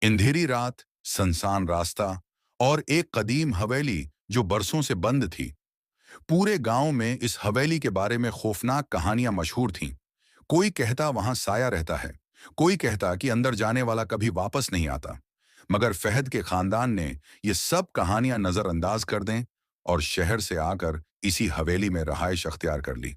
अंधेरी रात, सुनसान रास्ता और एक कदीम हवेली जो बरसों से बंद थी। पूरे गांव में इस हवेली के बारे में खौफनाक कहानियां मशहूर थीं। कोई कहता वहां साया रहता है, कोई कहता कि अंदर जाने वाला कभी वापस नहीं आता। मगर फहद के खानदान ने ये सब कहानियां नजरअंदाज कर दें और शहर से आकर इसी हवेली में रहाइश अख्तियार कर ली।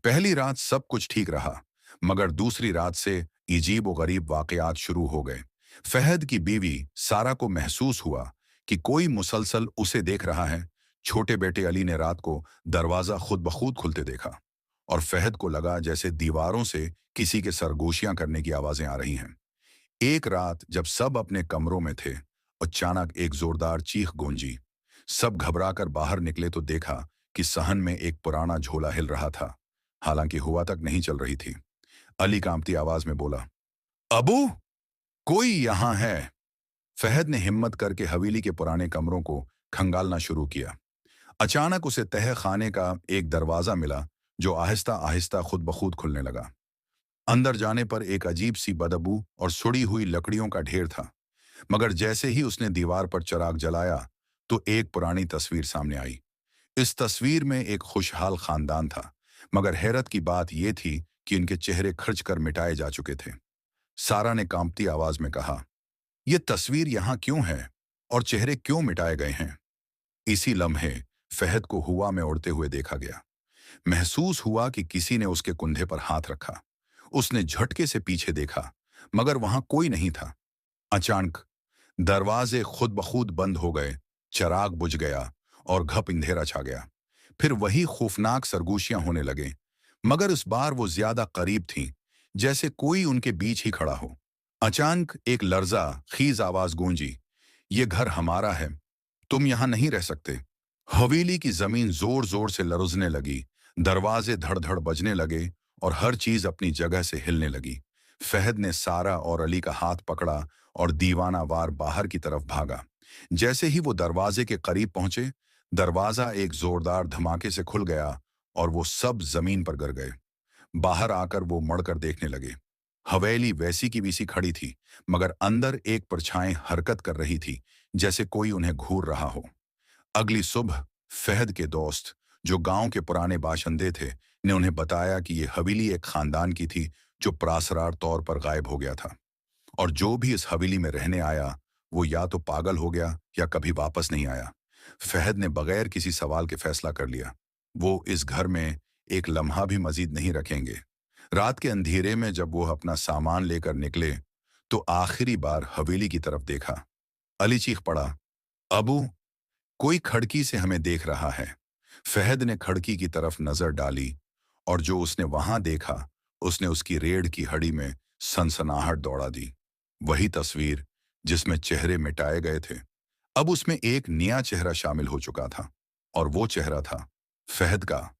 पहली रात सब कुछ ठीक रहा, मगर दूसरी रात से अजीब व गरीब वाकयात शुरू हो गए। फहद की बीवी सारा को महसूस हुआ कि कोई मुसलसल उसे देख रहा है। छोटे बेटे अली ने रात को दरवाजा खुद ब खुद खुलते देखा और फहद को लगा जैसे दीवारों से किसी के सरगोशियां करने की आवाजें आ रही हैं। एक रात जब सब अपने कमरों में थे, अचानक एक जोरदार चीख गूंजी। सब घबराकर बाहर निकले तो देखा कि सहन में एक पुराना झोला हिल रहा था, हालांकि हुआ तक नहीं चल रही थी। अली कांपती आवाज में बोला, अबू, कोई यहां है। फहद ने हिम्मत करके हवेली के पुराने कमरों को खंगालना शुरू किया। अचानक उसे तह खाने का एक दरवाजा मिला जो आहिस्ता आहिस्ता खुद ब खुद खुलने लगा। अंदर जाने पर एक अजीब सी बदबू और सुड़ी हुई लकड़ियों का ढेर था। मगर जैसे ही उसने दीवार पर चिराग जलाया तो एक पुरानी तस्वीर सामने आई। इस तस्वीर में एक खुशहाल खानदान था, मगर हैरत की बात यह थी कि इनके चेहरे खर्च कर मिटाए जा चुके थे। सारा ने कांपती आवाज में कहा, यह तस्वीर यहां क्यों है और चेहरे क्यों मिटाए गए हैं? इसी लम्हे फहद को हुआ में उड़ते हुए देखा गया। महसूस हुआ कि किसी ने उसके कुंधे पर हाथ रखा। उसने झटके से पीछे देखा, मगर वहां कोई नहीं था। अचानक दरवाजे खुद ब खुद बंद हो गए, चिराग बुझ गया और घप अंधेरा छा गया। फिर वही खौफनाक सरगोशियां होने लगे, मगर इस बार वो ज्यादा करीब थीं, जैसे कोई उनके बीच ही खड़ा हो। अचानक एक लर्जा खीज आवाज गूंजी, ये घर हमारा है, तुम यहां नहीं रह सकते। हवेली की जमीन जोर जोर से लरजने लगी, दरवाजे धड़ धड़ बजने लगे और हर चीज अपनी जगह से हिलने लगी। फहद ने सारा और अली का हाथ पकड़ा और दीवाना वार बाहर की तरफ भागा। जैसे ही वो दरवाजे के करीब पहुंचे, दरवाजा एक जोरदार धमाके से खुल गया और वो सब जमीन पर गिर गए। बाहर आकर वो मुड़कर देखने लगे। हवेली वैसी की वैसी खड़ी थी, मगर अंदर एक परछाई हरकत कर रही थी, जैसे कोई उन्हें घूर रहा हो। अगली सुबह फहद के दोस्त, जो गांव के पुराने बाशिंदे थे, ने उन्हें बताया कि यह हवेली एक खानदान की थी जो प्रासरार तौर पर गायब हो गया था, और जो भी इस हवेली में रहने आया वो या तो पागल हो गया या कभी वापस नहीं आया। फहद ने बगैर किसी सवाल के फैसला कर लिया, वो इस घर में एक लम्हा भी मजीद नहीं रखेंगे। रात के अंधेरे में जब वो अपना सामान लेकर निकले तो आखिरी बार हवेली की तरफ देखा। अली चीख पड़ा, अबू, कोई खिड़की से हमें देख रहा है। फहद ने खिड़की की तरफ नजर डाली और जो उसने वहां देखा, उसने उसकी रीढ़ की हड्डी में सनसनाहट दौड़ा दी। वही तस्वीर जिसमें चेहरे मिटाए गए थे, अब उसमें एक नया चेहरा शामिल हो चुका था, और वो चेहरा था फहद का।